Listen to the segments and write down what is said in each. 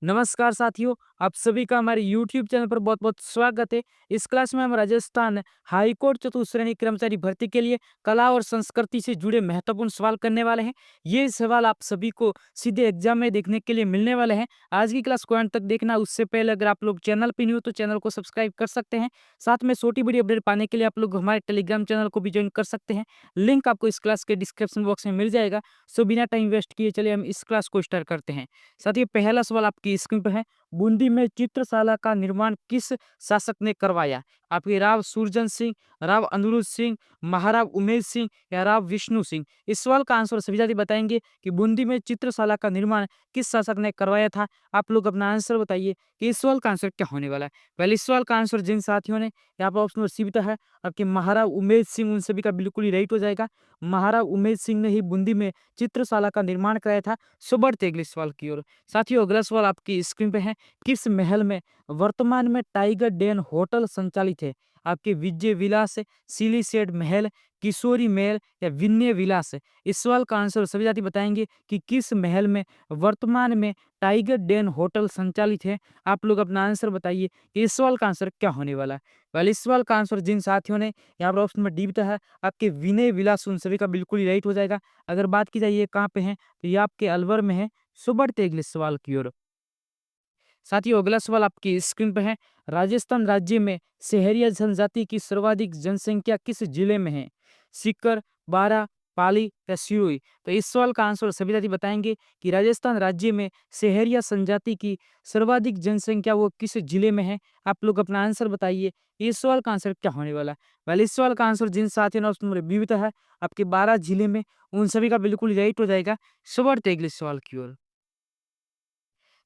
नमस्कार साथियों, आप सभी का हमारे YouTube चैनल पर बहुत-बहुत स्वागत है। इस क्लास में हम राजस्थान हाई कोर्ट चतुश्रेणी कर्मचारी भर्ती के लिए कला और संस्कृति से जुड़े महत्वपूर्ण सवाल करने वाले हैं। ये सवाल आप सभी को सीधे एग्जाम में देखने के लिए मिलने वाले हैं। आज की क्लास को अंत तक देखना, उससे पहले अगर आप लोग चैनल पे न्यू हो तो चैनल को सब्सक्राइब कर सकते हैं। साथ में छोटी-बड़ी अपडेट पाने के लिए आप लोग हमारे टेलीग्राम चैनल को भी ज्वाइन कर सकते हैं। लिंक आपको इस क्लास के डिस्क्रिप्शन बॉक्स में मिल जाएगा। सो बिना टाइम वेस्ट किए चलिए हम इस क्लास को स्टार्ट करते हैं। साथियों, पहला सवाल आपकी स्क्रीन पर है। बूंदी में चित्रशाला का निर्माण किस शासक ने करवाया? आपके राव सुरजन सिंह, राव अनिरुद्ध सिंह, महाराव उमेश सिंह या राव विष्णु सिंह। इस सवाल का आंसर सभी साथी बताएंगे कि बूंदी में चित्रशाला का निर्माण किस शासक ने करवाया था। आप लोग अपना आंसर बताइए कि इस सवाल का आंसर क्या होने वाला है। पहले इस सवाल का आंसर जिन साथियों ने यहाँ पर ऑप्शन सी भी है आपके महाराव उमेश सिंह, उन सभी का बिल्कुल ही राइट हो जाएगा। महाराव उमेश सिंह ने ही बूंदी में चित्रशाला का निर्माण कराया था। सो बढ़ते अगले सवाल की ओर। साथियों, अगला सवाल आपकी स्क्रीन पे है। किस महल में वर्तमान में टाइगर डेन होटल संचालित है? आपके विजय विलास, सिलीसेड महल, किशोरी महल या विनय विलास। इस सवाल का आंसर सभी साथी बताएंगे कि किस महल में वर्तमान में टाइगर डेन होटल संचालित है। आप लोग अपना आंसर बताइए कि इस सवाल का आंसर क्या होने वाला है। पहले इस सवाल का आंसर जिन साथियों ने यहाँ पर ऑप्शन में डी बिता है आपके विनय विलास, उन सभी का बिल्कुल ही राइट हो जाएगा। अगर बात की जाए ये कहाँ पे है तो ये आपके अलवर में है। सो बढ़ते अगले सवाल की ओर। साथियों, अगला सवाल आपकी स्क्रीन पर है। राजस्थान राज्य में शहरिया जनजाति की सर्वाधिक जनसंख्या किस जिले में है? सीकर, बारा, पाली या सिरोही। तो इस सवाल का आंसर सभी साथी बताएंगे कि राजस्थान राज्य में शहरिया जनजाति की सर्वाधिक जनसंख्या वो किस जिले में है। आप लोग अपना आंसर बताइए, इस सवाल का आंसर क्या होने वाला है। पहले इस सवाल का आंसर जिन साथियों ने ऑप्शन नंबर बी बताया है आपके 12 जिले में, उन सभी का बिल्कुल राइट हो जाएगा। सो बढ़ते अगले सवाल की ओर।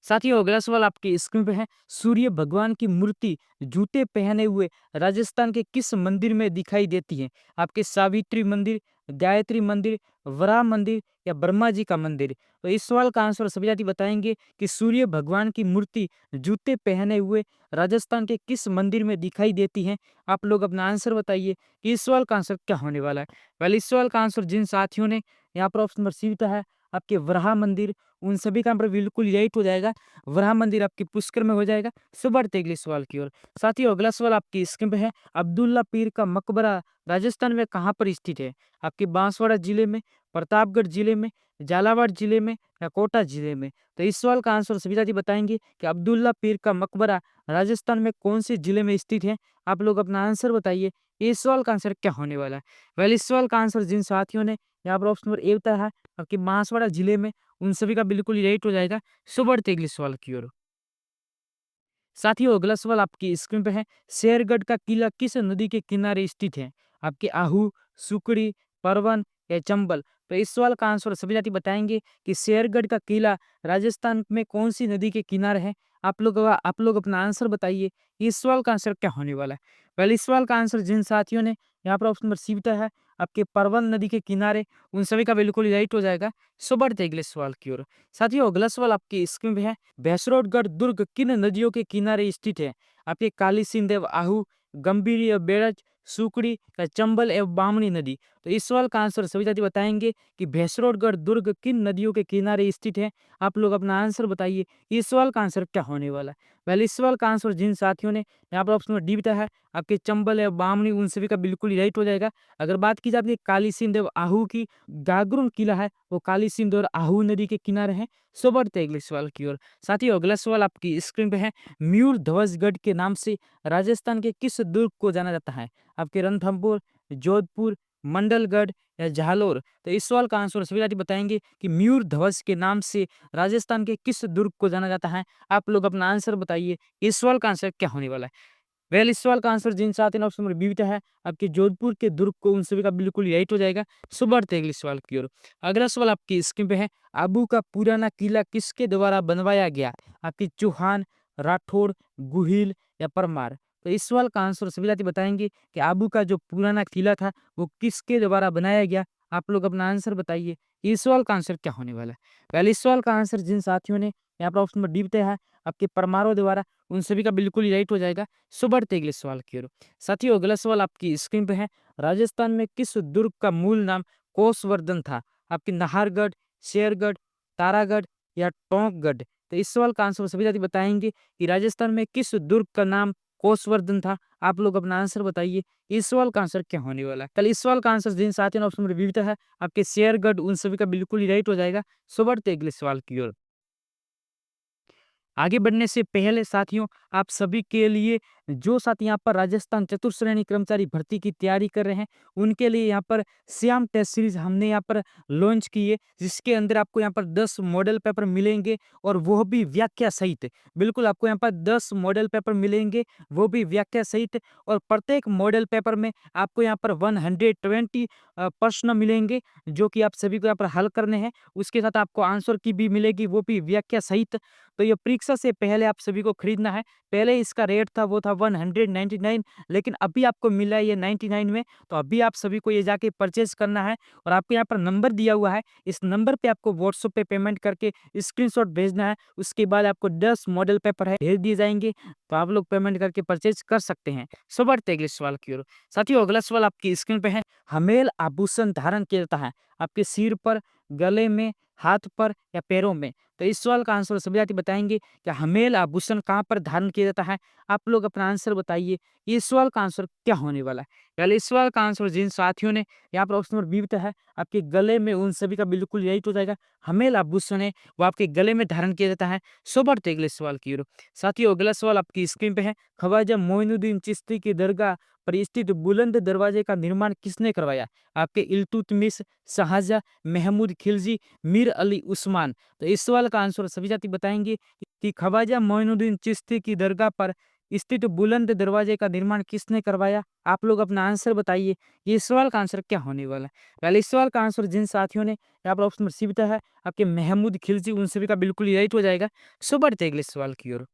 साथियों, अगला सवाल आपकी स्क्रीन पे है। सूर्य भगवान की मूर्ति जूते पहने हुए राजस्थान के किस मंदिर में दिखाई देती है? आपके सावित्री मंदिर, गायत्री मंदिर, वराह मंदिर या ब्रह्मा जी का मंदिर। तो इस सवाल का आंसर सभी जाति बताएंगे कि सूर्य भगवान की मूर्ति जूते पहने हुए राजस्थान के किस मंदिर में दिखाई देती है। आप लोग अपना आंसर बताइए कि इस सवाल का आंसर क्या होने वाला है। पहले इस सवाल का आंसर जिन साथियों ने यहाँ पर ऑप्शन नंबर सी दिया है आपके वराह मंदिर, उन सभी का यहाँ पर बिल्कुल राइट हो जाएगा। वराह मंदिर आपकी पुष्कर में हो जाएगा। सो बढ़ते अगले सवाल की ओर। साथियों, अगला सवाल आपकी स्क्रीन पे है। अब्दुल्ला पीर का मकबरा राजस्थान में कहाँ पर स्थित है? आपके बांसवाड़ा जिले में, प्रतापगढ़ जिले में, झालावाड़ जिले में या कोटा जिले में। तो इस सवाल का आंसर सभी साथी बताएंगे कि अब्दुल्ला पीर का मकबरा राजस्थान में कौन से जिले में स्थित है। आप लोग अपना आंसर बताइए, इस सवाल का आंसर क्या होने वाला है। वेल, इस सवाल का आंसर जिन साथियों ने यहाँ पर ऑप्शन नंबर ए बताया है आपके बांसवाड़ा जिले में, उन सभी का बिल्कुल ही राइट हो जाएगा। सो बढ़ते अगले सवाल की ओर। साथियों, अगला सवाल आपकी स्क्रीन पे है। शेरगढ़ का किला किस नदी के किनारे स्थित है? आपके आहू, सुकड़ी, परवन या चंबल। तो इस सवाल का आंसर सभी जाति बताएंगे कि शेरगढ़ का किला राजस्थान में कौन सी नदी के किनारे है। आप लोग अपना आंसर बताइए, इस सवाल का आंसर क्या होने वाला है। पहले इस सवाल का आंसर जिन साथियों ने यहाँ पर ऑप्शन नंबर सी बताया है आपके परवन नदी के किनारे, उन सभी का बिल्कुल राइट हो जाएगा। सो बढ़ते अगले सवाल की ओर। साथियों, अगला सवाल आपकी स्क्रीन पे है। भैंसरोडगढ़ दुर्ग किन नदियों के किनारे स्थित है? आपके काली सिंध एवं आहू, गंभीरी एवं बेड़ज, सुकड़ी या चंबल एवं बामनी नदी। तो इस सवाल का आंसर सभी साथी बताएंगे कि भैंसरोडगढ़ दुर्ग किन नदियों के किनारे स्थित है। आप लोग अपना आंसर बताइए, इस सवाल का आंसर क्या होने वाला है। पहले इस सवाल का आंसर जिन साथियों ने यहाँ पर ऑप्शन डी बताया है आपके चंबल एवं बामनी, उन सभी का बिल्कुल ही राइट हो जाएगा। अगर बात की जाती है काली सिंध एवं आहू की, गागरुन किला है वो काली सिंध और आहू नदी के किनारे है। सो बढ़ते अगले सवाल की ओर। साथियों, अगला सवाल आपकी स्क्रीन पे है। मयूर ध्वजगढ़ के नाम से राजस्थान के किस दुर्ग को जाना जाता है? आपके रणथंभौर, जोधपुर, मंडलगढ़ या जालोर। तो इस सवाल का आंसर सभी साथी बताएंगे कि मयूर ध्वज के नाम से राजस्थान के किस दुर्ग को जाना जाता है। आप लोग अपना आंसर बताइए, इस सवाल का आंसर क्या होने वाला है। वेल, इस सवाल का आंसर जिन साथी ने ऑप्शन नंबर बी है आपके जोधपुर के दुर्ग को, उन सभी का बिल्कुल राइट हो जाएगा। सो बढ़ते अगले सवाल की ओर। अगला सवाल आपकी स्क्रीन पे है। आबू का पुराना किला किसके द्वारा बनवाया गया? आपके चौहान, राठौड़, गुहिल या परमार। तो इस सवाल का आंसर सभी साथी बताएंगे कि आबू का जो पुराना किला था वो किसके द्वारा बनाया गया। आप लोग अपना आंसर बताइए, इस सवाल का आंसर क्या होने वाला है। पहले इस सवाल का आंसर जिन साथियों ने यहाँ पर ऑप्शन नंबर डी बताया है आपके परमारों द्वारा, उन सभी का बिल्कुल ही राइट हो जाएगा। सो बढ़ते अगले सवाल की ओर। साथियों, अगला सवाल आपकी स्क्रीन पे है। राजस्थान में किस दुर्ग का मूल नाम कोसवर्धन था? आपके नाहरगढ़, शेरगढ़, तारागढ़ या टोंकगढ़। तो इस सवाल का आंसर सभी साथी बताएंगे कि राजस्थान में किस दुर्ग का नाम कोसवर्धन था। आप लोग अपना आंसर बताइए, इस सवाल का आंसर क्या होने वाला है। चलिए इस सवाल का आंसर जिन साथियों ने ऑप्शन नंबर बी है आपके शेयरगढ़, उन सभी का बिल्कुल ही राइट हो जाएगा। सो बढ़ते अगले सवाल की ओर। आगे बढ़ने से पहले साथियों, आप सभी के लिए जो साथी यहाँ पर राजस्थान चतुर्श्रेणी कर्मचारी भर्ती की तैयारी कर रहे हैं, उनके लिए यहाँ पर श्याम टेस्ट सीरीज हमने यहाँ पर लॉन्च की है, जिसके अंदर आपको यहाँ पर 10 मॉडल पेपर मिलेंगे और वो भी व्याख्या सहित। बिल्कुल आपको यहाँ पर 10 मॉडल पेपर मिलेंगे, वो भी व्याख्या सहित। और प्रत्येक मॉडल पेपर में आपको यहाँ पर 120 प्रश्न मिलेंगे, जो कि आप सभी को यहाँ पर हल करने हैं। उसके साथ आपको आंसर की भी मिलेगी, वो भी व्याख्या सहित। तो ये परीक्षा से पहले आप सभी को खरीदना है। पहले इसका रेट था वो था 199, लेकिन अभी आपको मिला है ये 99 में। तो अभी आप सभी को ये जाके परचेज करना है और आपको यहाँ पर नंबर दिया हुआ है, इस नंबर पे आपको व्हाट्सएप पे पेमेंट करके स्क्रीनशॉट भेजना है। उसके बाद आपको 10 मॉडल पेपर है भेज दिए जाएंगे, तो आप लोग पेमेंट करके परचेज कर सकते हैं। सो बढ़ते अगले सवाल की ओर। साथियों अगला सवाल आपकी स्क्रीन पे है, हमेल आभूषण धारण किया जाता है आपके सिर पर, गले में, हाथ पर या पैरों में। तो इस सवाल का आंसर सभी साथी बताएंगे कि हमेल आभूषण कहाँ पर धारण किया जाता है। आप लोग अपना आंसर बताइए, इस सवाल का आंसर क्या होने वाला है। पहले इस सवाल का आंसर जिन साथियों ने यहाँ पर ऑप्शन नंबर बी बताया है आपके गले में, उन सभी का बिल्कुल यही हो जाएगा। हमेल आभूषण है वो आपके गले में धारण किया जाता है। सो बढ़ते अगले सवाल की ओर। साथियों अगला सवाल आपकी स्क्रीन पे है, ख्वाजा मोइनुद्दीन चिश्ती की दरगाह पर स्थित बुलंद दरवाजे का निर्माण किसने करवाया। आपके इल्तुतमिश, शाहजहां, महमूद खिलजी, मीर अली उस्मान। तो इस सवाल का आंसर सभी साथी बताएंगे कि ख्वाजा मोइनुद्दीन चिश्ती की दरगाह पर स्थित बुलंद दरवाजे का निर्माण किसने करवाया। आप लोग अपना आंसर बताइए, ये इस सवाल का आंसर क्या होने वाला है। पहले इस सवाल का आंसर जिन साथियों ने यहाँ पर ऑप्शन सी बताया है आपके महमूद खिलजी, उन सभी का बिल्कुल राइट हो जाएगा। सो बढ़ते अगले सवाल की ओर।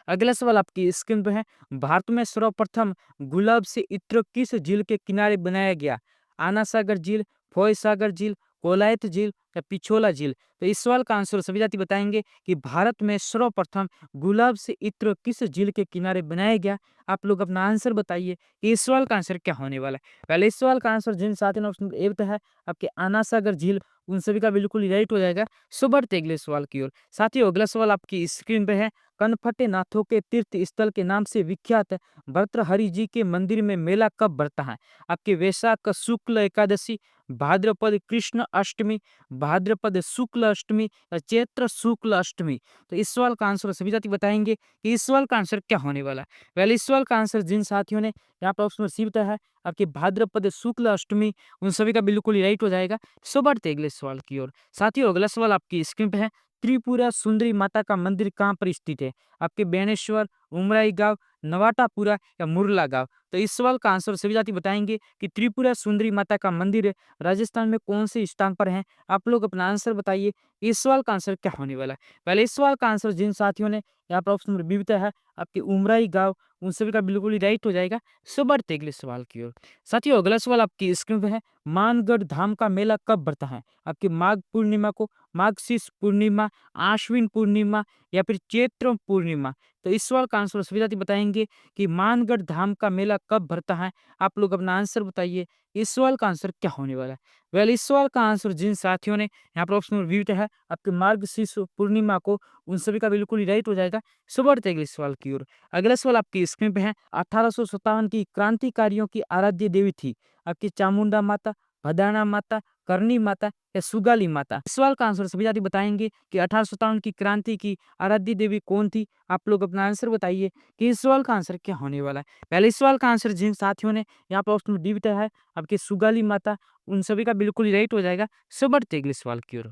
अगला सवाल आपकी स्क्रीन पे है, भारत में सर्वप्रथम गुलाब से इत्र किस झील के किनारे बनाया गया। आना सागर झील, फोय सागर झील, कोलायत झील या पिछोला झील। तो इस सवाल का आंसर सभी जाति बताएंगे कि भारत में सर्वप्रथम गुलाब से इत्र किस झील के किनारे बनाया गया। आप लोग अपना आंसर बताइए कि इस सवाल का आंसर क्या होने वाला है। पहले इस सवाल का आंसर जिन साथियों ने ऑप्शन ए बताया है आपके आना सागर झील, उन सभी का बिल्कुल राइट हो जाएगा। सो बढ़ते अगले सवाल की ओर। साथियों अगला सवाल आपकी स्क्रीन पे है, कनफटे नाथों के तीर्थ स्थल के नाम से विख्यात भर्तृहरि जी के मंदिर में मेला कब बढ़ता है। आपके वैशाख शुक्ल एकादशी, भाद्रपद कृष्ण अष्टमी, भाद्रपद शुक्ल अष्टमी या चैत्र शुक्ल अष्टमी। तो इस सवाल का आंसर सभी साथी बताएंगे कि इस सवाल का आंसर क्या होने वाला है। पहले इस सवाल का आंसर जिन साथियों ने यहाँ पर ऑप्शन सी बताया है आपके भाद्रपद शुक्ल अष्टमी, उन सभी का बिल्कुल ही राइट हो जाएगा। सो बढ़ते अगले सवाल की ओर। साथियों अगला सवाल आपकी स्क्रीन पे है, त्रिपुरा सुंदरी माता का मंदिर कहाँ पर स्थित है। आपके बेणेश्वर, उमराई गांव, नवाटापुरा या मुरला गांव। तो इस सवाल का आंसर सभी जाति बताएंगे कि त्रिपुरा सुंदरी माता का मंदिर राजस्थान में कौन से स्थान पर है। आप लोग अपना आंसर बताइए, इस सवाल का आंसर क्या होने वाला है। पहले इस सवाल का आंसर जिन साथियों ने यहाँ पर ऑप्शन नंबर बी बताया है आपके उमराई गांव, उन सभी का बिल्कुल ही राइट हो जाएगा। सो बढ़ते अगले सवाल की ओर। साथियों अगला सवाल आपकी स्क्रीन पे है, मानगढ़ धाम का मेला कब बढ़ता है। आपकी माघ पूर्णिमा को, माघशीष पूर्णिमा, आश्विन पूर्णिमा या फिर चैत्र पूर्णिमा। तो इस सवाल का आंसर सभी साथी बताएंगे कि मानगढ़ धाम का मेला कब भरता है। आप लोग अपना आंसर बताइए, इस सवाल का आंसर क्या होने वाला है। वेल इस सवाल का आंसर जिन साथियों ने यहाँ पर ऑप्शन व्यू है आपके मार्गशीर्ष पूर्णिमा को, उन सभी का बिल्कुल ही राइट हो जाएगा। सो बढ़ते अगले सवाल की ओर। अगला सवाल आपकी स्क्रीन पे है, 1857 की क्रांतिकारियों की आराध्य देवी थी आपकी चामुंडा माता, भदाना माता, करनी माता या सुगाली माता। इस सवाल का आंसर सभी जाति बताएंगे कि 1857 की क्रांति की आराध्य देवी कौन थी। आप लोग अपना आंसर बताइए कि इस सवाल का आंसर क्या होने वाला है। पहले इस सवाल का आंसर जिन साथियों ने यहाँ पर ऑप्शन डी बताया है आपके सुगाली माता, उन सभी का बिल्कुल ही राइट हो जाएगा। सो बढ़ते अगले सवाल की ओर।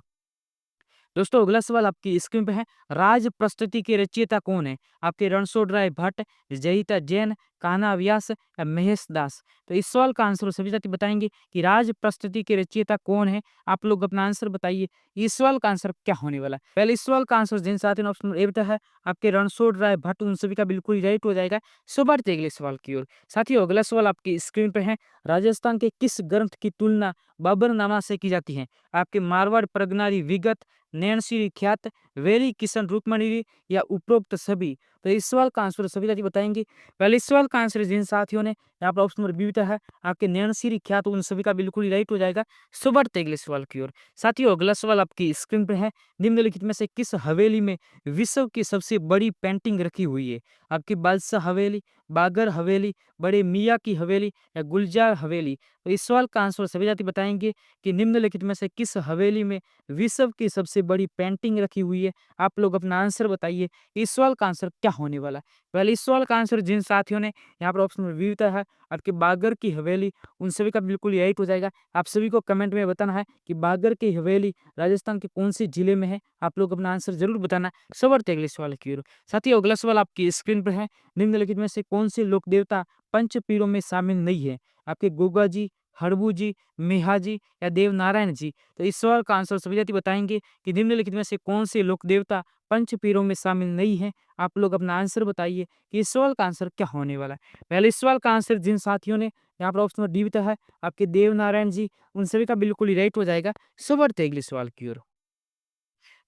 दोस्तों अगला सवाल आपकी स्क्रीन पे है, राज प्रस्तुति के रचयिता कौन है। आपके रणछोड़ राय भट्ट, जयिता जैन, कान्हा व्यास या महेश दास। तो इस सवाल का आंसर सभी साथी बताएंगे कि राज प्रस्तुति के रचयिता कौन है। आप लोग अपना आंसर बताइए, इस सवाल का आंसर क्या होने वाला है। पहले इस सवाल का आंसर जिन साथियों ने ऑप्शन ए बताया है आपके रणछोड़ राय भट्ट, उन सभी का बिल्कुल ही राइट हो जाएगा। सो बढ़ते अगले सवाल की ओर। साथियों अगला सवाल आपकी स्क्रीन पे है, राजस्थान के किस ग्रंथ की तुलना बाबरनामा से की जाती है। आपके मारवाड़ प्रगनारी विगत, नैनश्री ख्यात, वेरी, किशन, रुक्मणी या उपरोक्त सभी। तो इस सवाल का आंसर सभी साथी बताएंगे। पहले इस सवाल का आंसर जिन साथियों ने यहाँ पर ऑप्शन नंबर बी होता है आपके नयनश्री ख्यात, उन सभी का बिल्कुल ही राइट हो जाएगा। सो बढ़ते अगले सवाल की ओर। साथियों अगला सवाल आपकी स्क्रीन पर है, निम्नलिखित में से किस हवेली में विश्व की सबसे बड़ी पेंटिंग रखी हुई है? आपकी बादशाह हवेली, बागर हवेली, बड़े मियाँ की हवेली या गुलजार हवेली। तो इस सवाल का आंसर सभी साथी बताएंगे कि निम्नलिखित में से किस हवेली में विश्व की सबसे बड़ी पेंटिंग रखी हुई है? आप लोग अपना आंसर बताइए। इस सवाल का आंसर क्या होने वाला है? पहले इस सवाल का आंसर जिन साथियों ने यहाँ पर ऑप्शन में बी होता है आपके बागर की हवेली, उन सभी का बिल्कुल राइट हो जाएगा। आप सभी को कमेंट में बताना है कि बागर की हवेली राजस्थान के कौन से जिले में है? आप लोग अपना आंसर जरूर बताना। सब बढ़ते अगले सवाल की ओर। साथियों अगला सवाल आपकी स्क्रीन पर है, निम्नलिखित में से कौन से लोक देवता पंचपीरों में शामिल नहीं है? आपके गोगा जी, हड़बू जी, मेहा जी या देवनारायण जी। तो इस सवाल का आंसर सभी साथी बताएंगे कि निम्नलिखित में से कौन से लोक देवता पंचपीरों में शामिल नहीं है? आप लोग अपना आंसर बताइए कि इस सवाल का आंसर क्या होने वाला है। पहले इस सवाल का आंसर जिन साथियों ने यहाँ पर ऑप्शन डी होता है आपके देवनारायण जी, उन सभी का बिल्कुल ही राइट हो जाएगा। सो बढ़ते अगले सवाल की ओर।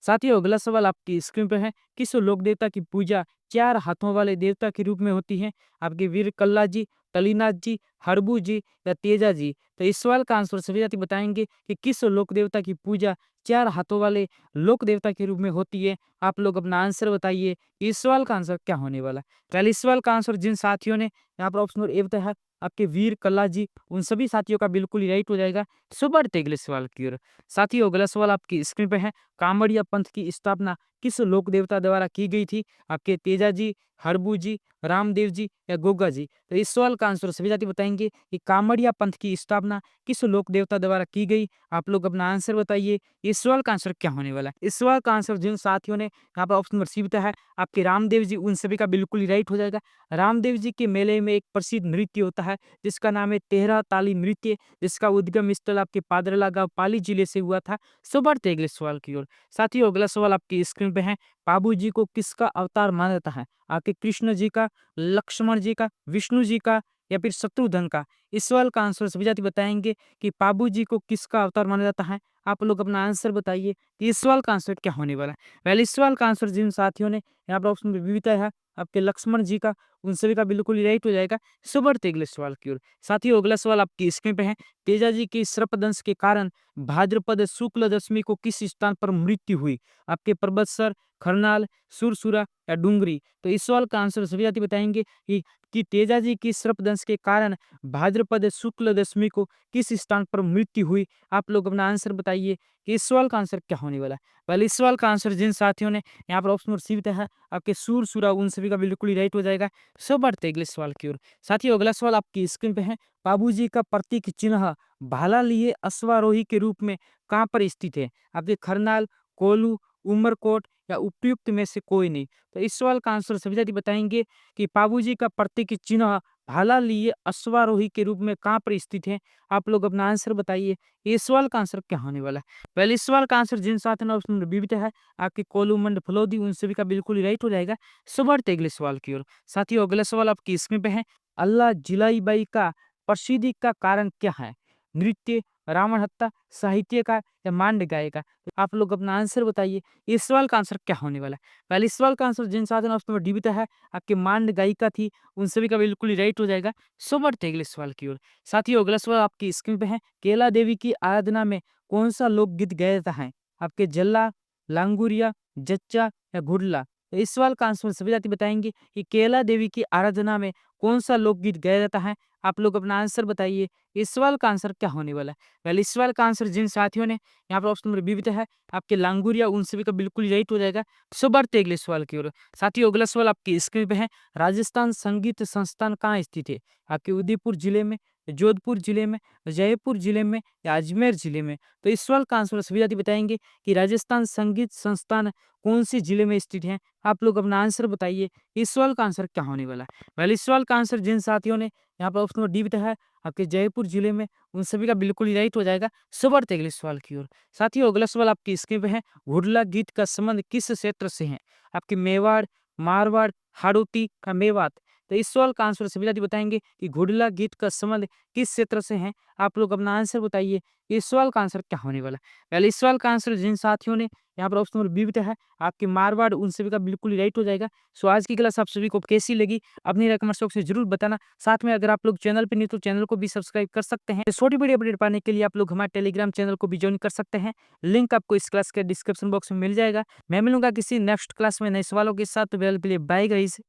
साथियों अगला सवाल आपकी स्क्रीन पर है, किस लोक देवता की पूजा चार हाथों वाले देवता के रूप में होती है? आपके वीर कल्ला जी, कलीनाथ जी, हड़बू जी या तेजा जी। तो इस सवाल का आंसर सभी साथी बताएंगे कि किस लोक देवता की पूजा चार हाथों वाले लोक देवता के रूप में होती है? आप लोग अपना आंसर बताइए। इस सवाल का आंसर क्या होने वाला है? पहले इस सवाल का आंसर जिन साथियों ने यहाँ पर ऑप्शन ए बताया है आपके वीर कल्ला जी, उन सभी साथियों का बिल्कुल ही राइट हो जाएगा। सो बढ़ते अगले सवाल की ओर। साथियों अगला सवाल आपकी स्क्रीन पे है, कांवड़िया पंथ की स्थापना किस लोक देवता द्वारा की गई थी? आपके तेजा जी, हड़बू जी, रामदेव जी या गोगा जी। तो इस सवाल का आंसर सभी साथी बताएंगे कि कांवड़िया पंथ की स्थापना किस लोक देवता द्वारा की गई? आप लोग अपना आंसर बताइए। इस सवाल का आंसर क्या होने वाला है? इस सवाल का आंसर जिन साथियों ने यहाँ पर ऑप्शन नंबर सी बताया है आपके रामदेव जी, उन सभी का बिल्कुल ही राइट हो जाएगा। रामदेव जी के मेले में एक प्रसिद्ध नृत्य होता है जिसका नाम है तेहरा ताली नृत्य, जिसका उद्गम स्थल आपके पादरला गांव पाली जिले से हुआ था। सो बढ़ते अगले सवाल की ओर। साथियों अगला सवाल आपकी स्क्रीन पे है, पाबू जी को किसका अवतार माना जाता है? आपके कृष्ण जी का, लक्ष्मण जी का, विष्णु जी का या फिर शत्रुघ्न का। इस सवाल का आंसर सभी जाति बताएंगे कि पाबू जी को किसका अवतार माना जाता है। आप लोग अपना आंसर बताइए कि इस सवाल का आंसर क्या होने वाला है। पहले इस सवाल का आंसर जिन साथियों ने यहाँ पर ऑप्शन विविधता है आपके लक्ष्मण जी का, उन सभी का बिल्कुल ही राइट हो जाएगा। सो बढ़ते अगले सवाल की ओर। साथियों अगला सवाल आपकी स्क्रीन पे है, तेजा जी के सर्पदंश के कारण भाद्रपद शुक्ल दशमी को किस स्थान पर मृत्यु हुई? आपके पर्वतसर, खरनाल, सुरसुरा या डूंगरी। तो इस सवाल का आंसर सभी जाति बताएंगे कि तेजा जी की सर्पदंश के कारण भाद्रपद शुक्ल दशमी को किस स्थान पर मृत्यु हुई? आप लोग अपना आंसर बताइए कि इस सवाल का आंसर क्या होने वाला है। पहले इस सवाल का आंसर जिन साथियों ने यहाँ पर ऑप्शन सी है आपके सुरसुरा, उन सभी का बिल्कुल ही राइट हो जाएगा। सो बढ़ते अगले सवाल की ओर। साथियों अगला सवाल आपकी स्क्रीन पे है, बाबूजी का प्रतीक चिन्ह भाला लिए अश्वारोही के रूप में कहाँ पर स्थित है? आपके खरनाल, कोल्लू, उमरकोट या उपयुक्त में से कोई नहीं। तो इस सवाल का आंसर सभी साथी बताएंगे कि बाबूजी का प्रतीक चिन्ह भाला लिए अश्वारोही के रूप में कहाँ पर स्थित है? आप लोग अपना आंसर बताइए। इस सवाल का आंसर क्या होने वाला है? पहले इस सवाल का आंसर जिन साथियों ने ऑप्शन विविध है आपके कोल्लू, मंड, फलोदी, उन सभी का बिल्कुल ही राइट हो जाएगा। सो बढ़ते अगले सवाल की ओर। साथियों अगला सवाल आपकी स्क्रीन पे है, अल्लाह जिलाईबाई का प्रसिद्धि का कारण क्या है? नृत्य, रावण हत्या, साहित्यकार या मांड गायिका। तो आप लोग अपना आंसर बताइए। इस सवाल का आंसर क्या होने वाला है? पहले इस सवाल का आंसर जिन साधन ऑप्शन में डी बीता है आपके मांड गायिका थी, उन सभी का बिल्कुल ही राइट हो जाएगा। सो बढ़ते अगले सवाल की ओर। साथियों अगला सवाल आपकी स्क्रीन पे है, केला देवी की आराधना में कौन सा लोकगीत गाया जाता है? आपके जल्ला, लांगुरिया, जच्चा या घुड़ला। तो इस सवाल का आंसर सभी जाति बताएंगे कि केला देवी की आराधना में कौन सा लोकगीत गाया जाता है? आप लोग अपना आंसर बताइए। इस सवाल का आंसर क्या होने वाला है? पहले इस सवाल का आंसर जिन साथियों ने यहाँ पर ऑप्शन नंबर बी है आपके लांगुरिया, उन सभी का बिल्कुल राइट हो जाएगा। सो बढ़ते अगले सवाल की ओर। साथियों अगला सवाल आपकी स्क्रीन पे है, राजस्थान संगीत संस्थान कहाँ स्थित है? आपके उदयपुर जिले में, जोधपुर जिले में, जयपुर जिले में या अजमेर जिले में। तो इस सवाल का आंसर सभी जाति बताएंगे कि राजस्थान संगीत संस्थान कौन से जिले में स्थित है? आप लोग अपना आंसर बताइए। इस सवाल का आंसर क्या होने वाला है? पहले इस सवाल का आंसर जिन साथियों ने यहाँ पर ऑप्शन नंबर डी बताया है आपके जयपुर जिले में, उन सभी का बिल्कुल ही राइट हो जाएगा। सो बढ़ते अगले सवाल की ओर। साथियों अगला सवाल आपकी स्क्रीन पे है, हुडला गीत का संबंध किस क्षेत्र से है? आपके मेवाड़, मारवाड़, हाड़ौती का मेवात। तो इस सवाल का आंसर सभी साथी बताएंगे कि घुड़ला गीत का संबंध किस क्षेत्र से है। आप लोग अपना आंसर बताइए कि इस सवाल का आंसर क्या होने वाला है। पहले इस सवाल का आंसर जिन साथियों ने यहाँ पर ऑप्शन नंबर बी बताया है, आपके मारवाड़ उन सभी का बिल्कुल राइट हो जाएगा। सो आज की क्लास आप सभी को कैसी लगी अपनी कमेंट बॉक्स में जरूर बताना। साथ में अगर आप लोग चैनल पे नहीं तो चैनल को भी सब्सक्राइब कर सकते हैं। छोटी बड़ी अपडेट पाने के लिए आप लोग हमारे टेलीग्राम चैनल को भी ज्वाइन कर सकते हैं। लिंक आपको इस क्लास के डिस्क्रिप्शन बॉक्स में मिल जाएगा। मैं मिलूंगा किसी नेक्स्ट क्लास में नए सवालों के साथ। तो वेल के लिए बाय गाइस।